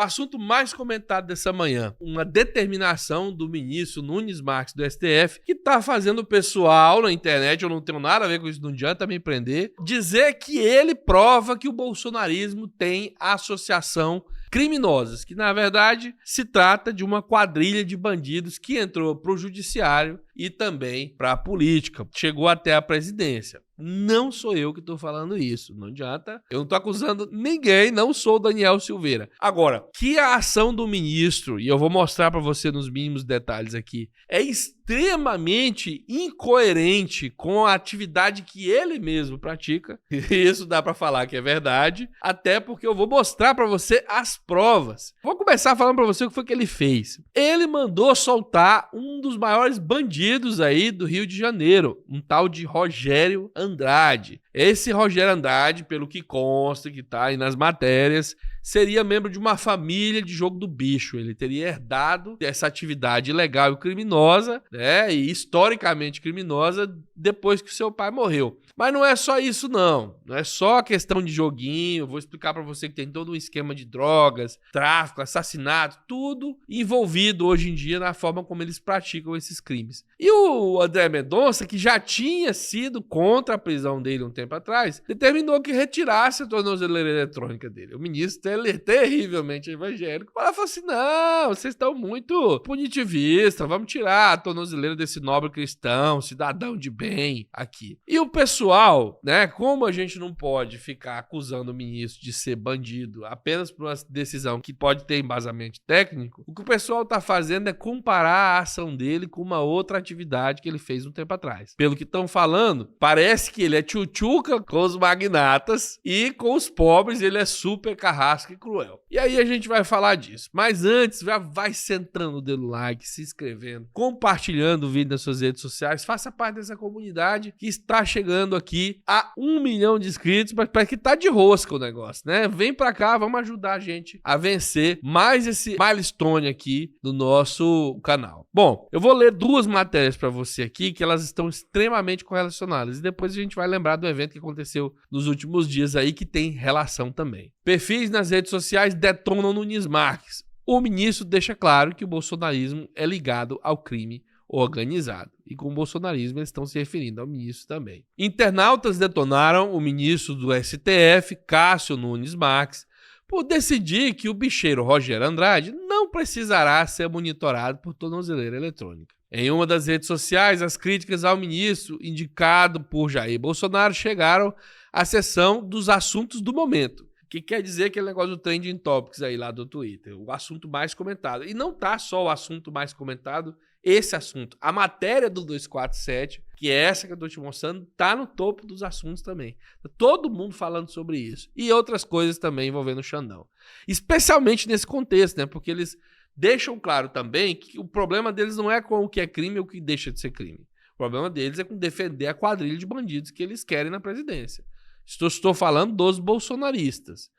O assunto mais comentado dessa manhã, uma determinação do ministro Nunes Marques do STF, que tá fazendo o pessoal na internet, eu não tenho nada a ver com isso, não adianta me prender, dizer que ele prova que o bolsonarismo tem associação criminosas, que na verdade se trata de uma quadrilha de bandidos que entrou para o judiciário e também para a política, chegou até a presidência. Não sou eu que estou falando isso, não adianta, eu não estou acusando ninguém, não sou o Daniel Silveira. Agora, que a ação do ministro, e eu vou mostrar para você nos mínimos detalhes aqui, é extremamente incoerente com a atividade que ele mesmo pratica, isso dá para falar que é verdade, até porque eu vou mostrar para você as provas. Vou começar falando para você o que foi que ele fez. Ele mandou soltar um dos maiores bandidos aí do Rio de Janeiro, um tal de Rogério Andrade. Esse Rogério Andrade, pelo que consta, que tá aí nas matérias, seria membro de uma família de jogo do bicho. Ele teria herdado essa atividade ilegal e criminosa, né, e historicamente criminosa, depois que seu pai morreu. Mas não é só isso, não. Não é só a questão de joguinho. Vou explicar pra você que tem todo um esquema de drogas, tráfico, assassinato, tudo envolvido hoje em dia na forma como eles praticam esses crimes. E o André Mendonça, que já tinha sido contra a prisão dele um tempo atrás, determinou que retirasse a tornozeleira eletrônica dele. O ministro terrivelmente evangélico falou assim: não, vocês estão muito punitivistas, vamos tirar a tornozeleira desse nobre cristão, cidadão de bem aqui. E o pessoal, né, como a gente não pode ficar acusando o ministro de ser bandido apenas por uma decisão que pode ter embasamento técnico, o que o pessoal tá fazendo é comparar a ação dele com uma outra atividade que ele fez um tempo atrás. Pelo que estão falando, parece que ele é tchutchuca com os magnatas e com os pobres ele é super carrasco e cruel. E aí a gente vai falar disso. Mas antes, já vai sentando o dedo no like, se inscrevendo, compartilhando o vídeo nas suas redes sociais, faça parte dessa comunidade que está chegando aqui a 1 milhão de inscritos, mas parece que tá de rosca o negócio, né? Vem pra cá, vamos ajudar a gente a vencer mais esse milestone aqui do nosso canal. Bom, eu vou ler 2 matérias pra você aqui, que elas estão extremamente correlacionadas, e depois a gente vai lembrar do evento que aconteceu nos últimos dias aí, que tem relação também. Perfis nas redes sociais detonam Nunes Marques. O ministro deixa claro que o bolsonarismo é ligado ao crime organizado. E com o bolsonarismo eles estão se referindo ao ministro também. Internautas detonaram o ministro do STF, Cássio Nunes Marques, por decidir que o bicheiro Rogério Andrade não precisará ser monitorado por tornozeleira eletrônica. Em uma das redes sociais, as críticas ao ministro, indicado por Jair Bolsonaro, chegaram à seção dos assuntos do momento, que quer dizer aquele negócio do Trending Topics aí lá do Twitter, o assunto mais comentado. E não tá só o assunto mais comentado, esse assunto. A matéria do 247, que é essa que eu tô te mostrando, tá no topo dos assuntos também. Todo mundo falando sobre isso. E outras coisas também envolvendo o Xandão. Especialmente nesse contexto, né? Porque eles deixam claro também que o problema deles não é com o que é crime ou o que deixa de ser crime. O problema deles é com defender a quadrilha de bandidos que eles querem na presidência. Estou falando dos bolsonaristas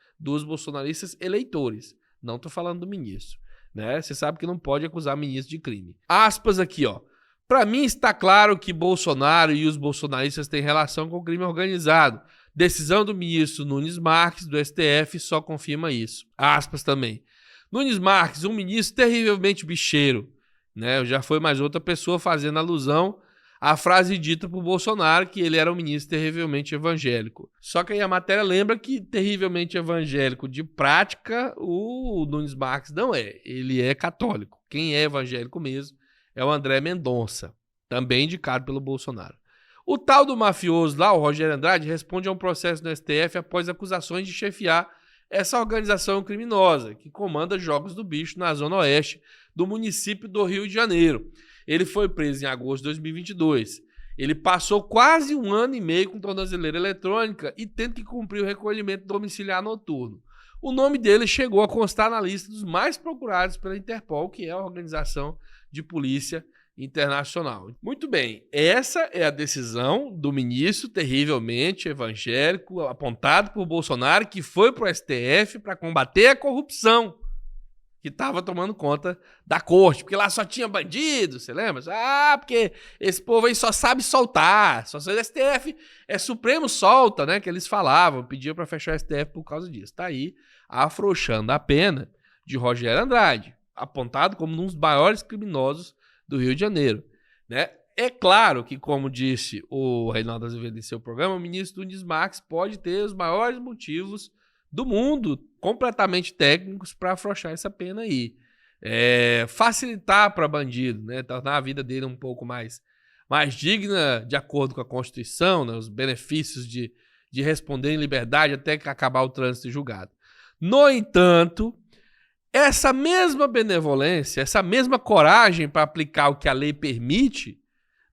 eleitores. Não estou falando do ministro. Né? Você sabe que não pode acusar ministro de crime. Aspas aqui, ó. Para mim está claro que Bolsonaro e os bolsonaristas têm relação com o crime organizado. Decisão do ministro Nunes Marques, do STF, só confirma isso. Aspas também. Nunes Marques, um ministro terrivelmente bicheiro. Né? Já foi mais outra pessoa fazendo alusão à frase dita por Bolsonaro, que ele era um ministro terrivelmente evangélico. Só que aí a matéria lembra que terrivelmente evangélico de prática, o Nunes Marques não é. Ele é católico. Quem é evangélico mesmo é o André Mendonça, também indicado pelo Bolsonaro. O tal do mafioso lá, o Rogério Andrade, responde a um processo no STF após acusações de chefiar essa organização criminosa que comanda jogos do bicho na zona oeste do município do Rio de Janeiro. Ele foi preso em agosto de 2022. Ele passou quase 1 ano e meio com tornozeleira eletrônica e tendo que cumprir o recolhimento domiciliar noturno. O nome dele chegou a constar na lista dos mais procurados pela Interpol, que é a organização de polícia internacional. Muito bem, essa é a decisão do ministro terrivelmente evangélico, apontado por Bolsonaro, que foi para o STF para combater a corrupção que estava tomando conta da corte, porque lá só tinha bandido, você lembra? Ah, porque esse povo aí só sabe soltar, só sabe, o STF é Supremo solta, né, que eles falavam, pediam para fechar o STF por causa disso. Tá aí, afrouxando a pena, de Rogério Andrade, apontado como um dos maiores criminosos do Rio de Janeiro, né? É claro que, como disse o Reinaldo Azevedo em seu programa, o ministro Nunes Marques pode ter os maiores motivos do mundo, completamente técnicos, para afrouxar essa pena aí. Facilitar para bandido, né? Tornar a vida dele um pouco mais digna, de acordo com a Constituição, né? Os benefícios de responder em liberdade até que acabar o trânsito julgado. No entanto, essa mesma benevolência, essa mesma coragem para aplicar o que a lei permite,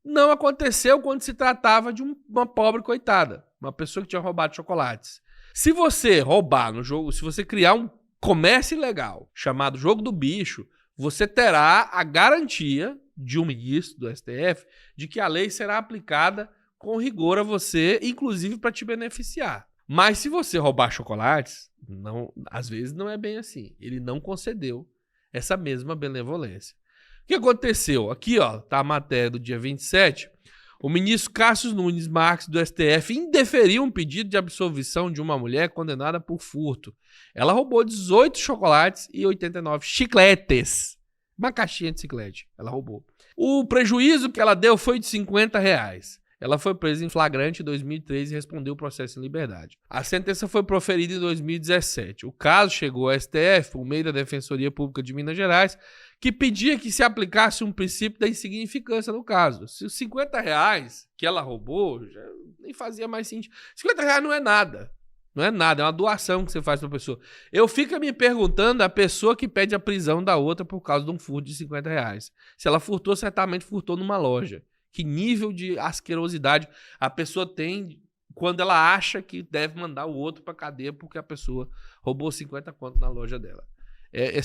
não aconteceu quando se tratava de uma pobre coitada, uma pessoa que tinha roubado chocolates. Se você roubar no jogo, se você criar um comércio ilegal chamado Jogo do Bicho, você terá a garantia de um ministro do STF de que a lei será aplicada com rigor a você, inclusive para te beneficiar. Mas se você roubar chocolates, não, às vezes não é bem assim. Ele não concedeu essa mesma benevolência. O que aconteceu? Aqui, ó, tá a matéria do dia 27. O ministro Cássio Nunes Marques do STF indeferiu um pedido de absolvição de uma mulher condenada por furto. Ela roubou 18 chocolates e 89 chicletes. Uma caixinha de chiclete, ela roubou. O prejuízo que ela deu foi de R$50. Ela foi presa em flagrante em 2013 e respondeu o processo em liberdade. A sentença foi proferida em 2017. O caso chegou ao STF por meio da Defensoria Pública de Minas Gerais, que pedia que se aplicasse um princípio da insignificância no caso. Se os R$50 que ela roubou, já nem fazia mais sentido. R$50 não é nada. Não é nada, é uma doação que você faz para a pessoa. Eu fico me perguntando a pessoa que pede a prisão da outra por causa de um furto de R$50. Se ela furtou, certamente furtou numa loja. Que nível de asquerosidade a pessoa tem quando ela acha que deve mandar o outro para cadeia porque a pessoa roubou 50 conto na loja dela. É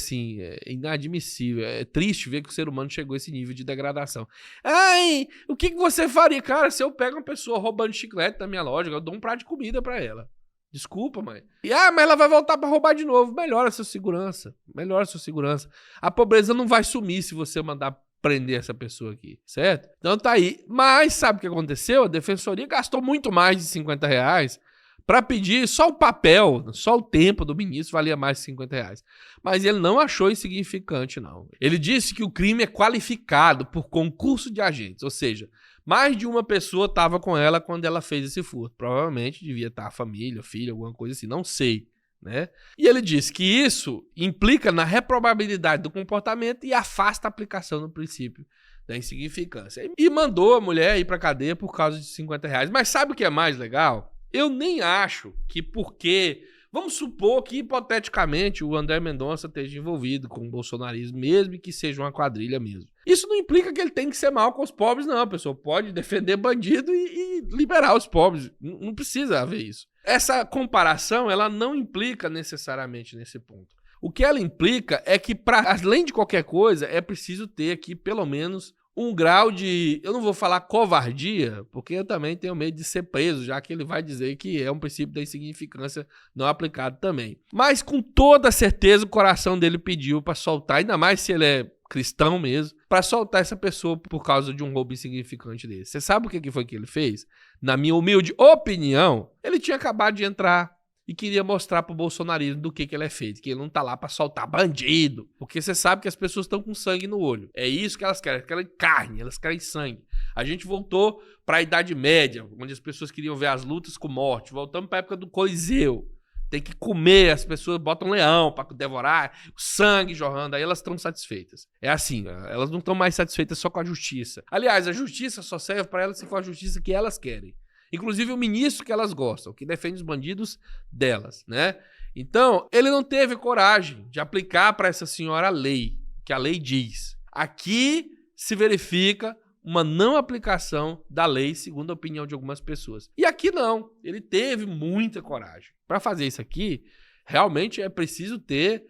inadmissível. É triste ver que o ser humano chegou a esse nível de degradação. Ai, o que você faria? Cara, se eu pego uma pessoa roubando chiclete na minha loja, eu dou um prato de comida para ela. Desculpa, mãe. Mas ela vai voltar para roubar de novo. Melhora a sua segurança. Melhora a sua segurança. A pobreza não vai sumir se você mandar prender essa pessoa aqui, certo? Então tá aí. Mas sabe o que aconteceu? A defensoria gastou muito mais de R$50 para pedir só o papel, só o tempo do ministro valia mais de R$50. Mas ele não achou insignificante, não. Ele disse que o crime é qualificado por concurso de agentes, ou seja, mais de uma pessoa estava com ela quando ela fez esse furto. Provavelmente devia estar a família, filho, alguma coisa assim, não sei. Né? E ele disse que isso implica na reprobabilidade do comportamento e afasta a aplicação do princípio da insignificância. E mandou a mulher ir para cadeia por causa de R$50. Mas sabe o que é mais legal? Eu nem acho que porque... Vamos supor que, hipoteticamente, o André Mendonça esteja envolvido com o bolsonarismo, mesmo que seja uma quadrilha mesmo. Isso não implica que ele tem que ser mal com os pobres, não. A pessoa pode defender bandido e liberar os pobres. Não precisa haver isso. Essa comparação, ela não implica necessariamente nesse ponto. O que ela implica é que, além de qualquer coisa, é preciso ter aqui, pelo menos, um grau de, eu não vou falar covardia, porque eu também tenho medo de ser preso, já que ele vai dizer que é um princípio da insignificância não aplicado também. Mas com toda certeza o coração dele pediu para soltar, ainda mais se ele é cristão mesmo, para soltar essa pessoa por causa de um roubo insignificante desse. Você sabe o que foi que ele fez? Na minha humilde opinião, ele tinha acabado de entrar e queria mostrar pro bolsonarismo do que ele é feito, que ele não tá lá pra soltar bandido, porque você sabe que as pessoas estão com sangue no olho. É isso que elas querem carne, elas querem sangue. A gente voltou pra Idade Média, onde as pessoas queriam ver as lutas com morte. Voltamos pra época do Coliseu. Tem que comer, as pessoas botam leão pra devorar, o sangue jorrando, aí elas estão satisfeitas. É assim, elas não estão mais satisfeitas só com a justiça. Aliás, a justiça só serve pra elas se for a justiça que elas querem. Inclusive o ministro que elas gostam, que defende os bandidos delas, né? Então, ele não teve coragem de aplicar para essa senhora a lei, que a lei diz. Aqui se verifica uma não aplicação da lei, segundo a opinião de algumas pessoas. E aqui não, ele teve muita coragem. Para fazer isso aqui, realmente é preciso ter,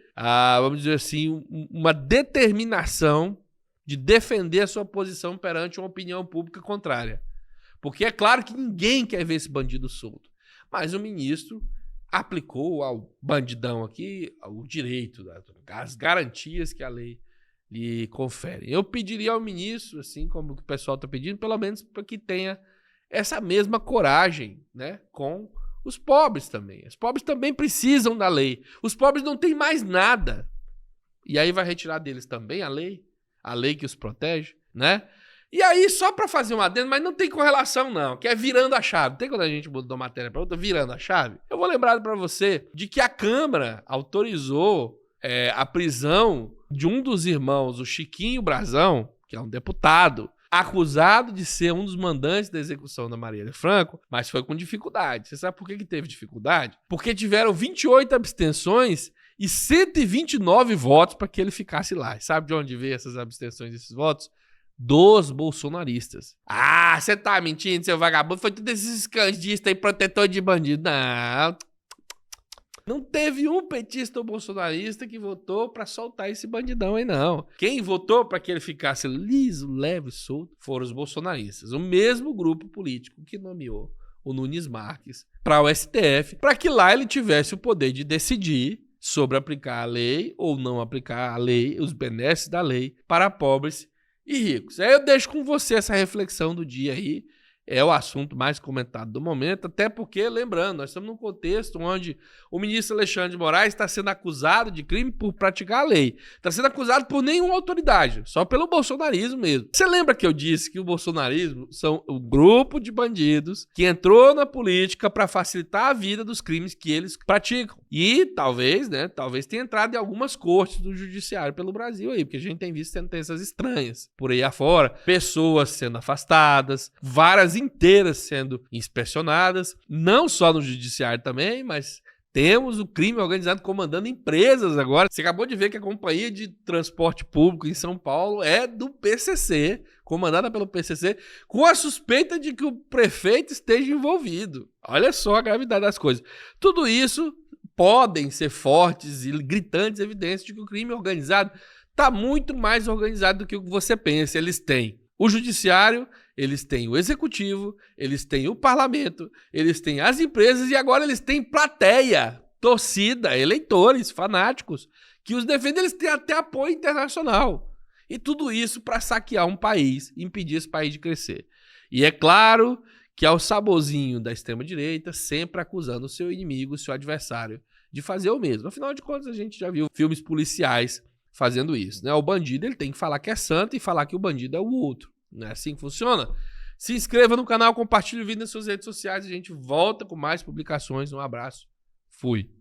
vamos dizer assim, uma determinação de defender a sua posição perante uma opinião pública contrária. Porque é claro que ninguém quer ver esse bandido solto. Mas o ministro aplicou ao bandidão aqui o direito, as garantias que a lei lhe confere. Eu pediria ao ministro, assim como o pessoal está pedindo, pelo menos para que tenha essa mesma coragem, né, com os pobres também. Os pobres também precisam da lei. Os pobres não têm mais nada. E aí vai retirar deles também a lei que os protege, né? E aí, só para fazer um adendo, mas não tem correlação não, que é virando a chave. Tem quando a gente mudou matéria para outra, virando a chave? Eu vou lembrar para você de que a Câmara autorizou a prisão de um dos irmãos, o Chiquinho Brazão, que é um deputado, acusado de ser um dos mandantes da execução da Marielle Franco, mas foi com dificuldade. Você sabe por que teve dificuldade? Porque tiveram 28 abstenções e 129 votos para que ele ficasse lá. E sabe de onde veio essas abstenções, esses votos? Dos bolsonaristas. Ah, você tá mentindo, seu vagabundo? Foi tudo esses escandistas aí, protetor de bandido. Não teve um petista ou bolsonarista que votou pra soltar esse bandidão aí, não. Quem votou pra que ele ficasse liso, leve, solto, foram os bolsonaristas. O mesmo grupo político que nomeou o Nunes Marques para o STF, para que lá ele tivesse o poder de decidir sobre aplicar a lei ou não aplicar a lei, os benesses da lei para pobres e ricos. Aí eu deixo com você essa reflexão do dia aí. É o assunto mais comentado do momento, até porque, lembrando, nós estamos num contexto onde o ministro Alexandre de Moraes está sendo acusado de crime por praticar a lei. Está sendo acusado por nenhuma autoridade, só pelo bolsonarismo mesmo. Você lembra que eu disse que o bolsonarismo são o grupo de bandidos que entrou na política para facilitar a vida dos crimes que eles praticam? E talvez tenha entrado em algumas cortes do judiciário pelo Brasil aí, porque a gente tem visto sentenças estranhas por aí afora, pessoas sendo afastadas, várias inteiras sendo inspecionadas, não só no judiciário também, mas temos o crime organizado comandando empresas agora. Você acabou de ver que a companhia de transporte público em São Paulo é do PCC, comandada pelo PCC, com a suspeita de que o prefeito esteja envolvido. Olha só a gravidade das coisas. Tudo isso podem ser fortes e gritantes evidências de que o crime organizado está muito mais organizado do que o que você pensa. Eles têm o judiciário, eles têm o executivo, eles têm o parlamento, eles têm as empresas e agora eles têm plateia, torcida, eleitores, fanáticos, que os defendem, eles têm até apoio internacional. E tudo isso para saquear um país, impedir esse país de crescer. E é claro que é o saborzinho da extrema-direita sempre acusando o seu inimigo, o seu adversário, de fazer o mesmo. Afinal de contas, a gente já viu filmes policiais fazendo isso, né? O bandido ele tem que falar que é santo e falar que o bandido é o outro. Não é assim que funciona? Se inscreva no canal, compartilhe o vídeo nas suas redes sociais. A gente volta com mais publicações. Um abraço. Fui.